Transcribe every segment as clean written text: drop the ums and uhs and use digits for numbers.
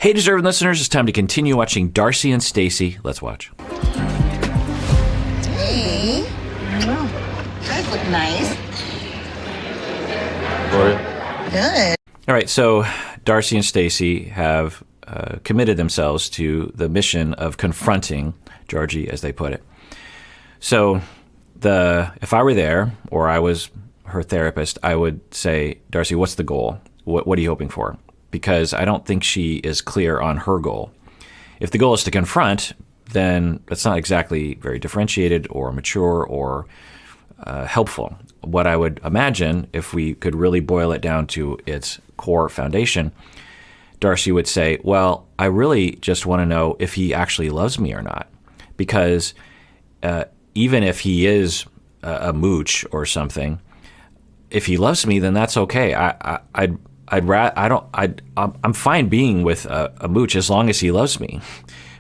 Hey, deserving listeners, it's time to continue watching Darcey and Stacey. Let's watch. Hey. Oh, you guys look nice. Gloria? Good. All right, so Darcey and Stacey have committed themselves to the mission of confronting Georgi, as they put it. So if I were there, or I was her therapist, I would say, Darcey, what's the goal? What are you hoping for? Because I don't think she is clear on her goal. If the goal is to confront, then that's not exactly very differentiated or mature or helpful. What I would imagine, if we could really boil it down to its core foundation, Darcey would say, well, I really just want to know if he actually loves me or not. Because even if he is a mooch or something, if he loves me, then that's okay. I'm fine being with a mooch as long as he loves me.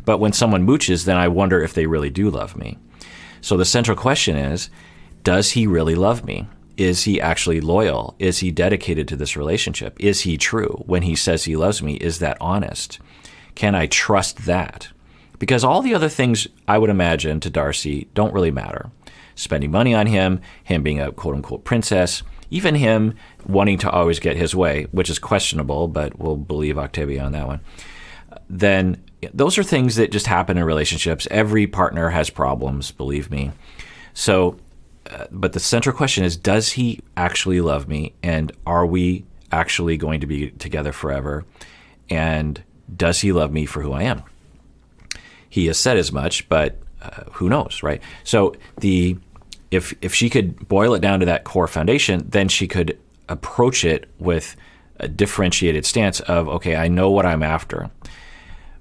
But when someone mooches, then I wonder if they really do love me. So the central question is, does he really love me? Is he actually loyal? Is he dedicated to this relationship? Is he true? When he says he loves me, is that honest? Can I trust that? Because all the other things I would imagine to Darcey don't really matter. Spending money on him being a quote-unquote princess, even him wanting to always get his way, which is questionable, but we'll believe Octavia on that one, then those are things that just happen in relationships. Every partner has problems, believe me. So, but the central question is, does he actually love me? And are we actually going to be together forever? And does he love me for who I am? He has said as much, but who knows, right? So if she could boil it down to that core foundation, then she could approach it with a differentiated stance of, okay, I know what I'm after,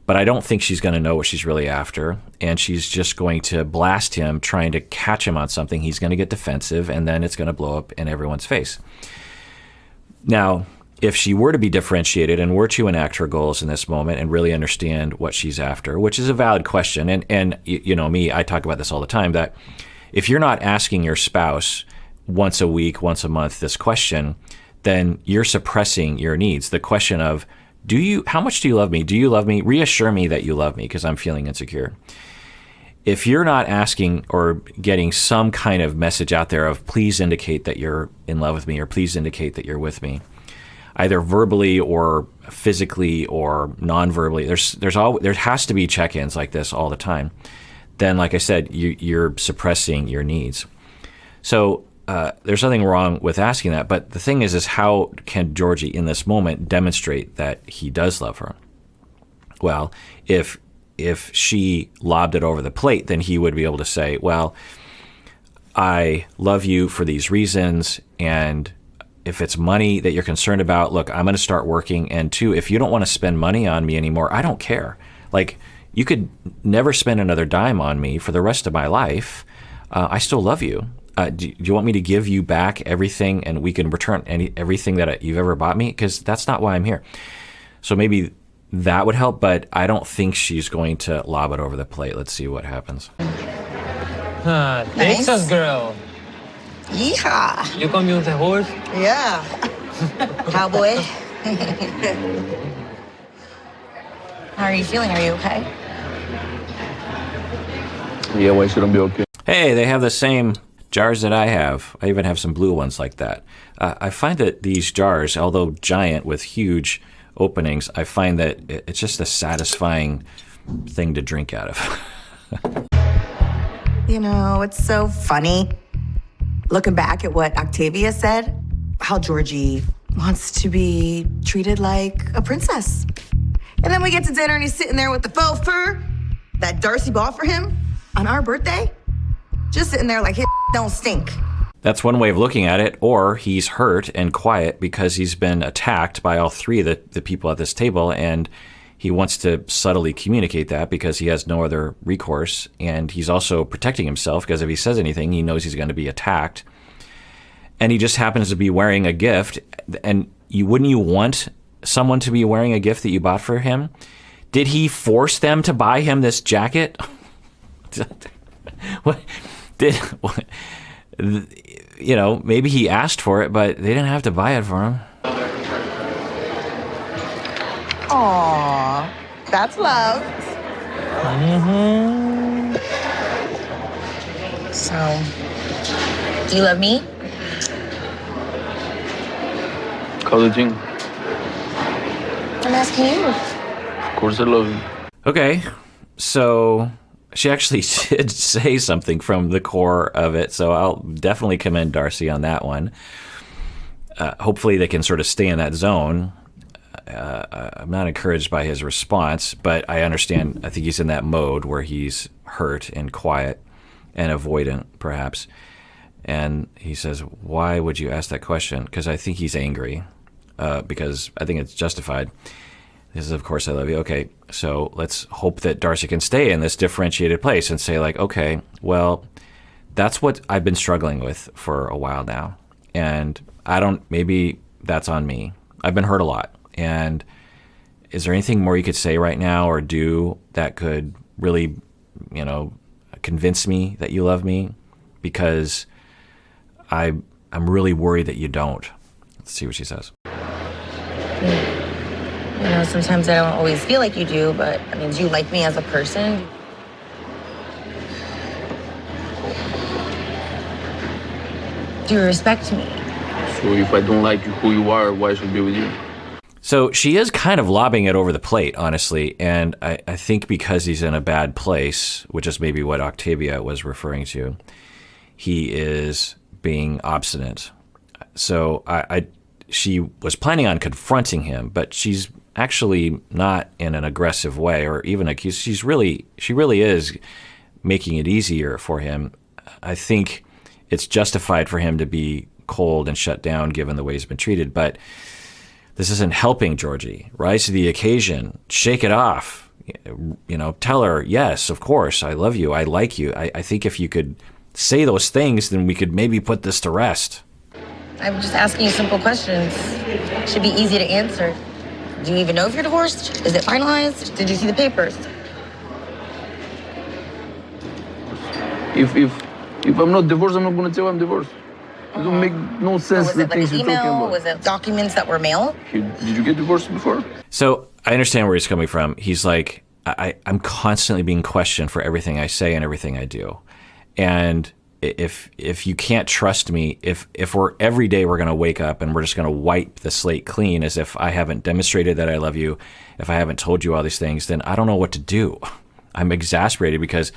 but I don't think she's going to know what she's really after, and she's just going to blast him, trying to catch him on something. He's going to get defensive, and then it's going to blow up in everyone's face. Now, if she were to be differentiated and were to enact her goals in this moment and really understand what she's after, which is a valid question, and you know me, I talk about this all the time, that if you're not asking your spouse once a week, once a month this question, then you're suppressing your needs. The question of, how much do you love me? Do you love me? Reassure me that you love me because I'm feeling insecure. If you're not asking or getting some kind of message out there of, please indicate that you're in love with me, or please indicate that you're with me, either verbally or physically or non-verbally, there has to be check-ins like this all the time. Then, like I said, you're suppressing your needs. So there's nothing wrong with asking that. But the thing is how can Georgi in this moment demonstrate that he does love her? Well, if she lobbed it over the plate, then he would be able to say, well, I love you for these reasons, and if it's money that you're concerned about, look, I'm going to start working. And two, if you don't want to spend money on me anymore, I don't care. Like, you could never spend another dime on me for the rest of my life. I still love you. Do you want me to give you back everything and we can return everything that you've ever bought me? Because that's not why I'm here. So maybe that would help, but I don't think she's going to lob it over the plate. Let's see what happens. Texas girl. Yeehaw. You coming with a horse? Yeah. Cowboy. How are you feeling? Are you okay? Yeah, why shouldn't be okay? Hey, they have the same jars that I have. I even have some blue ones like that. I find that these jars, although giant with huge openings, I find that it's just a satisfying thing to drink out of. You know, it's so funny. Looking back at what Octavia said, how Georgi wants to be treated like a princess. And then we get to dinner and he's sitting there with the faux fur that Darcey bought for him on our birthday. Just sitting there like his don't stink. That's one way of looking at it, or he's hurt and quiet because he's been attacked by all three of the people at this table, and he wants to subtly communicate that because he has no other recourse, and he's also protecting himself because if he says anything, he knows he's going to be attacked. And he just happens to be wearing a gift, and wouldn't you want someone to be wearing a gift that you bought for him? Did he force them to buy him this jacket? You know, maybe he asked for it, but they didn't have to buy it for him. Aww. That's love. So, do you love me? College. I'm asking you. Of course I love you. Okay, so she actually did say something from the core of it, so I'll definitely commend Darcey on that one. Hopefully they can sort of stay in that zone. I'm not encouraged by his response, but I understand. I think he's in that mode where he's hurt and quiet and avoidant, perhaps. And he says, why would you ask that question? Because I think he's angry, because I think it's justified. This is, of course, I love you. Okay, so let's hope that Darcey can stay in this differentiated place and say, like, okay, well, that's what I've been struggling with for a while now. And maybe that's on me. I've been hurt a lot. And is there anything more you could say right now or do that could really, convince me that you love me? Because I'm really worried that you don't. Let's see what she says. Sometimes I don't always feel like you do, but do you like me as a person? Do you respect me? So if I don't like who you are, why should I be with you? So she is kind of lobbing it over the plate, honestly, and I think because he's in a bad place, which is maybe what Octavia was referring to, he is being obstinate. So she was planning on confronting him, but she's actually not in an aggressive way or even accused. She really is making it easier for him. I think it's justified for him to be cold and shut down given the way he's been treated, but this isn't helping Georgi. Rise to the occasion, shake it off, tell her, yes, of course, I love you, I like you. I think if you could say those things, then we could maybe put this to rest. I'm just asking you simple questions. Should be easy to answer. Do you even know if you're divorced? Is it finalized? Did you see the papers? If I'm not divorced, I'm not going to tell I'm divorced. It don't make no sense. Was it like things an you're talking email? about. Was it documents that were mailed? Did you get divorced before? So I understand where he's coming from. He's like, I'm constantly being questioned for everything I say and everything I do. And if you can't trust me, if we're every day we're going to wake up and we're just going to wipe the slate clean as if I haven't demonstrated that I love you, if I haven't told you all these things, then I don't know what to do. I'm exasperated because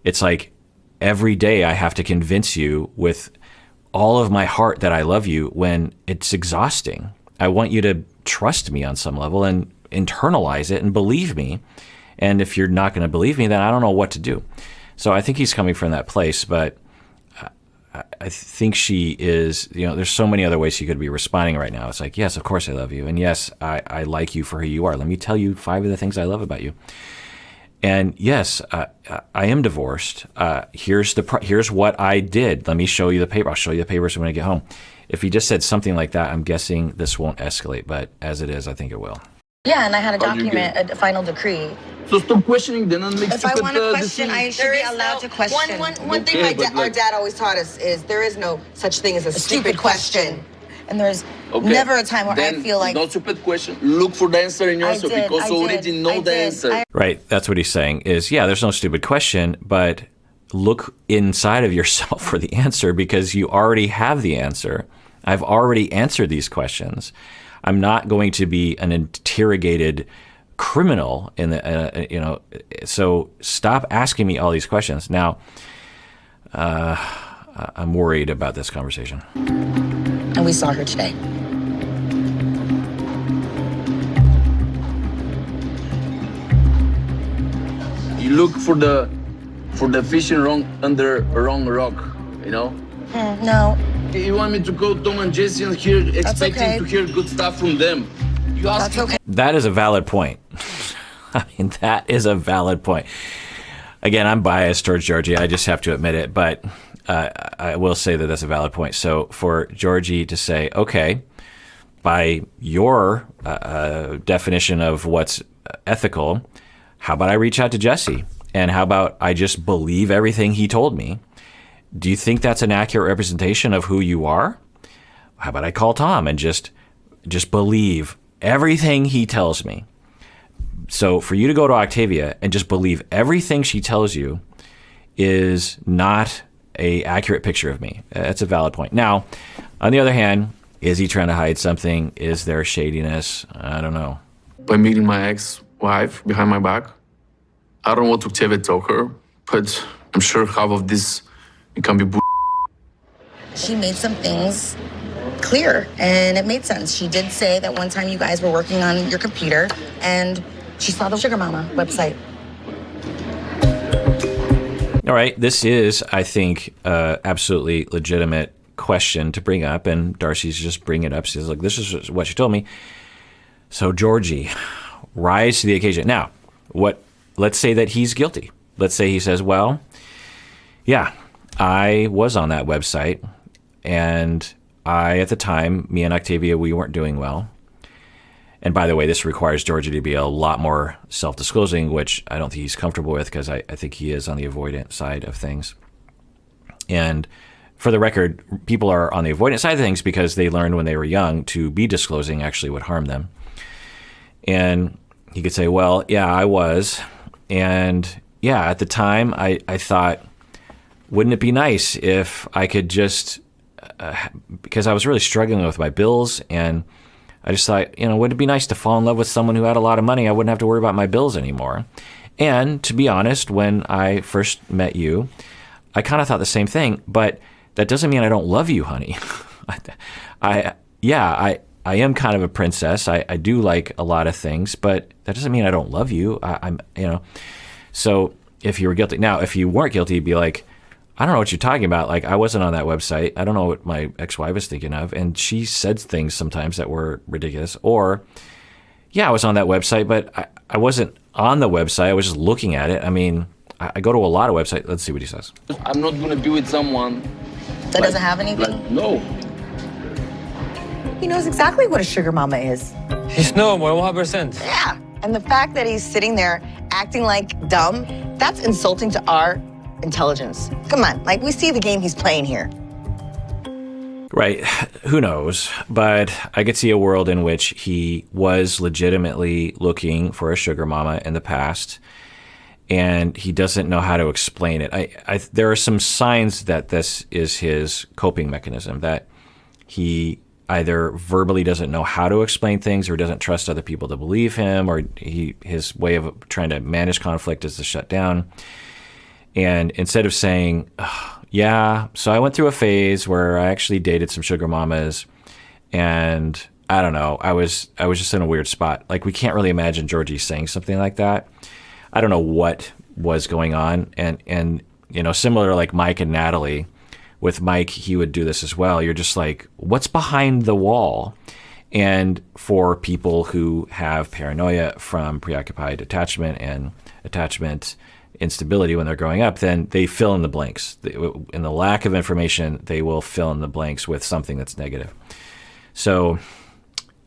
it's like every day I have to convince you with all of my heart that I love you when it's exhausting. I want you to trust me on some level and internalize it and believe me. And if you're not going to believe me, then I don't know what to do. So I think he's coming from that place, but I think she is, there's so many other ways she could be responding right now. It's like, yes, of course I love you. And yes, I like you for who you are. Let me tell you 5 of the things I love about you. And yes, I am divorced. Here's what I did. Let me show you the paper. I'll show you the papers when I get home. If he just said something like that, I'm guessing this won't escalate. But as it is, I think it will. Yeah, and I had a document, a final decree. So stop questioning, then make If I want to question, I should be allowed to question. One thing our dad always taught us is there is no such thing as a stupid question. And there's never a time where then I feel like... no stupid question. Look for the answer in yourself because you already know the answer. Right. That's what he's saying is, yeah, there's no stupid question, but look inside of yourself for the answer because you already have the answer. I've already answered these questions. I'm not going to be an interrogated criminal in the, so stop asking me all these questions. Now, I'm worried about this conversation. And we saw her today. You look for the fishing under a wrong rock, No. You want me to go Tom and Jesse and hear, expecting to hear good stuff from them. You ask That's okay. That is a valid point. I mean, that is a valid point. Again, I'm biased towards Georgi. I just have to admit it, but I will say that that's a valid point. So for Georgi to say, okay, by your definition of what's ethical, how about I reach out to Jesse? And how about I just believe everything he told me? Do you think that's an accurate representation of who you are? How about I call Tom and just believe everything he tells me? So for you to go to Octavia and just believe everything she tells you is not a accurate picture of me. That's a valid point. Now, on the other hand, is he trying to hide something? Is there shadiness? I don't know. By meeting my ex-wife behind my back, I don't know what Octavia told her, but I'm sure half of this it can be She made some things clear, and it made sense. She did say that one time you guys were working on your computer, and she saw the Sugar Mama website. All right, this is, I think, absolutely legitimate question to bring up, and Darcey's just bringing it up. She's like, this is what she told me. So Georgi, rise to the occasion. Now, let's say that he's guilty. Let's say he says, well, yeah, I was on that website, and at the time, me and Octavia, we weren't doing well. And by the way, this requires Georgi to be a lot more self-disclosing, which I don't think he's comfortable with, because I think he is on the avoidant side of things. And for the record, people are on the avoidant side of things because they learned when they were young to be disclosing actually would harm them. And he could say, well, yeah, I was. And yeah, at the time, I thought, wouldn't it be nice if I could just, because I was really struggling with my bills, and I just thought, wouldn't it be nice to fall in love with someone who had a lot of money? I wouldn't have to worry about my bills anymore. And to be honest, when I first met you, I kind of thought the same thing, but that doesn't mean I don't love you, honey. I am kind of a princess. I do like a lot of things, but that doesn't mean I don't love you. So if you were guilty, now if you weren't guilty, you'd be like, I don't know what you're talking about. Like, I wasn't on that website. I don't know what my ex-wife was thinking of. And she said things sometimes that were ridiculous. Or, yeah, I was on that website, but I wasn't on the website. I was just looking at it. I mean, I go to a lot of websites. Let's see what he says. I'm not going to be with someone That doesn't have anything? no. He knows exactly what a Sugar Mama is. He's normal, 100%. Yeah. And the fact that he's sitting there acting like dumb, that's insulting to our intelligence. Come on, like, we see the game he's playing here. Right. Who knows? But I could see a world in which he was legitimately looking for a sugar mama in the past, and he doesn't know how to explain it. There are some signs that this is his coping mechanism, that he either verbally doesn't know how to explain things, or doesn't trust other people to believe him, or his way of trying to manage conflict is to shut down. And instead of saying, oh, yeah, so I went through a phase where I actually dated some sugar mamas, and I don't know, I was just in a weird spot. Like, we can't really imagine Georgi saying something like that. I don't know what was going on. And similar to like Mike and Natalie, with Mike, he would do this as well. You're just like, what's behind the wall? And for people who have paranoia from preoccupied attachment and attachment instability when they're growing up, then they fill in the blanks. In the lack of information, they will fill in the blanks with something that's negative. So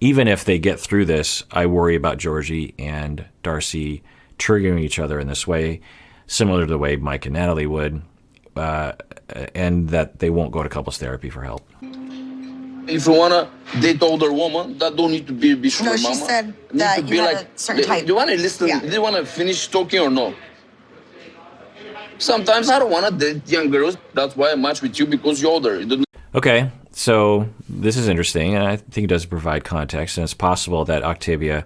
even if they get through this, I worry about Georgi and Darcey triggering each other in this way, similar to the way Mike and Natalie would, and that they won't go to couples therapy for help. If you want to date older woman, that don't need to be sugar mama. No, she said Need that to you be had like, a certain type. Do you want to listen? Yeah. Do you want to finish talking or no? Sometimes I don't want to date young girls. That's why I match with you, because you're older. Okay, so this is interesting, and I think it does provide context, and it's possible that Octavia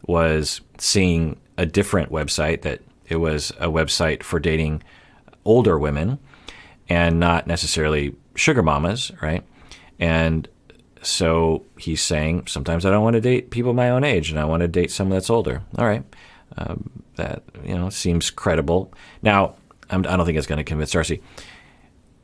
was seeing a different website, that it was a website for dating older women and not necessarily sugar mamas, right? And so he's saying, sometimes I don't want to date people my own age, and I want to date someone that's older. All right, that seems credible. Now, I don't think it's going to convince Darcey.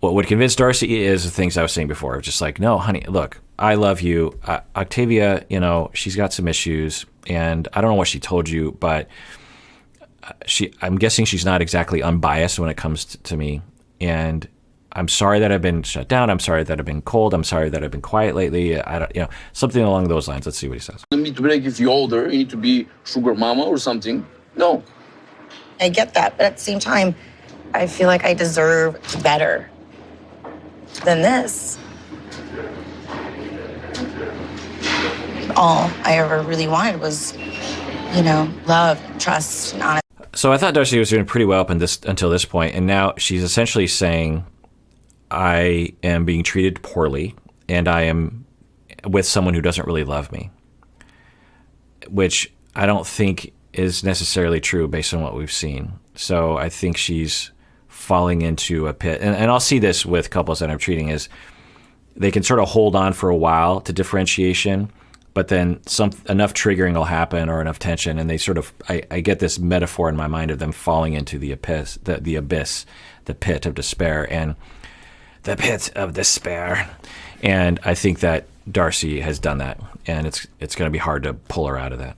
What would convince Darcey is the things I was saying before. Just like, no, honey, look, I love you. Octavia, she's got some issues, and I don't know what she told you, but I'm guessing she's not exactly unbiased when it comes to me. And I'm sorry that I've been shut down. I'm sorry that I've been cold. I'm sorry that I've been quiet lately. I don't, something along those lines. Let's see what he says. You need to be like, if you're older, you need to be sugar mama or something. No. I get that, but at the same time, I feel like I deserve better than this. All I ever really wanted was love, trust, and honesty. So I thought Darcey was doing pretty well until this point, and now she's essentially saying, I am being treated poorly, and I am with someone who doesn't really love me, which I don't think is necessarily true based on what we've seen. So I think she's falling into a pit. And I'll see this with couples that I'm treating is they can sort of hold on for a while to differentiation, but then enough triggering will happen or enough tension, and they sort of, I get this metaphor in my mind of them falling into the abyss, the pit of despair, and the pit of despair. And I think that Darcey has done that, and it's going to be hard to pull her out of that.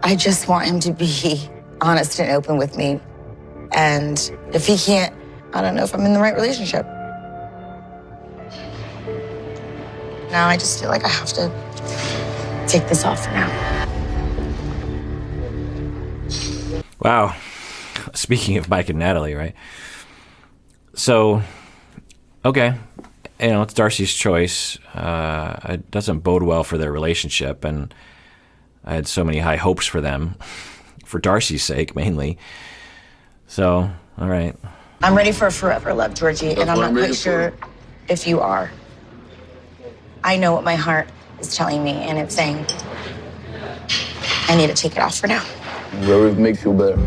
I just want him to be honest and open with me. And if he can't, I don't know if I'm in the right relationship. Now I just feel like I have to take this off for now. Wow. Speaking of Mike and Natalie, right? So, okay. It's Darcey's choice. It doesn't bode well for their relationship, and I had so many high hopes for them, for Darcey's sake, mainly. So, all right. I'm ready for a forever love, Georgie, and I'm not quite sure if you are. I know what my heart is telling me, and it's saying I need to take it off for now. Whatever it makes you better.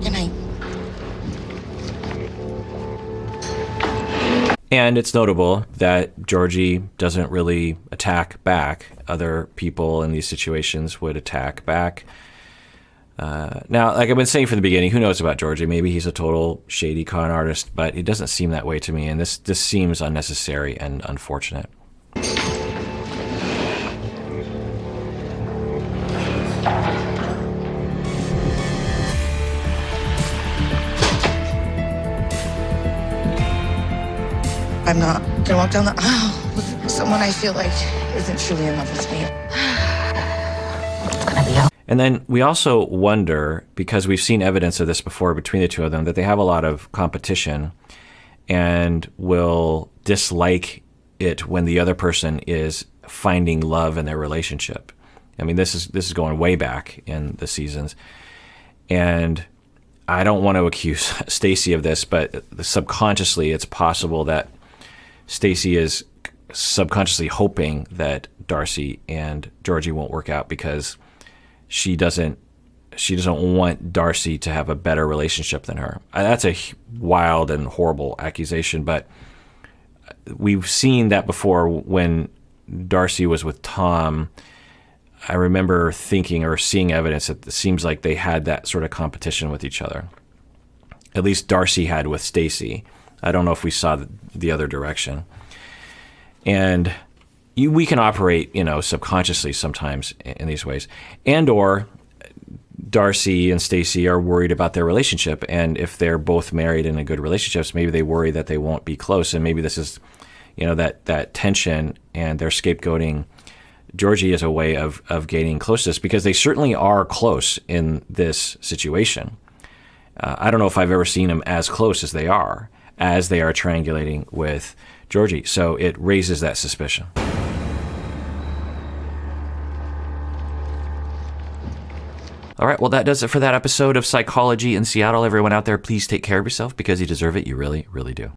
Good night. And it's notable that Georgi doesn't really attack back. Other people in these situations would attack back. Now, like I've been saying from the beginning, who knows about Georgi? Maybe he's a total shady con artist, but it doesn't seem that way to me. And this seems unnecessary and unfortunate. I'm not gonna walk down the aisle with someone I feel like isn't truly in love with me. It's gonna be okay. And then we also wonder, because we've seen evidence of this before between the two of them, that they have a lot of competition and will dislike it when the other person is finding love in their relationship. I mean, this is going way back in the seasons. And I don't want to accuse Stacey of this, but subconsciously it's possible that Stacey is subconsciously hoping that Darcey and Georgi won't work out because she doesn't want Darcey to have a better relationship than her. That's a wild and horrible accusation, but we've seen that before when Darcey was with Tom. I remember thinking or seeing evidence that it seems like they had that sort of competition with each other. At least Darcey had with Stacey. I don't know if we saw the other direction. And we can operate, subconsciously sometimes in these ways. And or Darcey and Stacey are worried about their relationship. And if they're both married and in good relationships, maybe they worry that they won't be close. And maybe this is, that tension, and they're scapegoating Georgi as a way of gaining closeness, because they certainly are close in this situation. I don't know if I've ever seen them as close as they are triangulating with Georgi. So it raises that suspicion. All right, well, that does it for that episode of Psychology in Seattle. Everyone out there, please take care of yourself because you deserve it. You really, really do.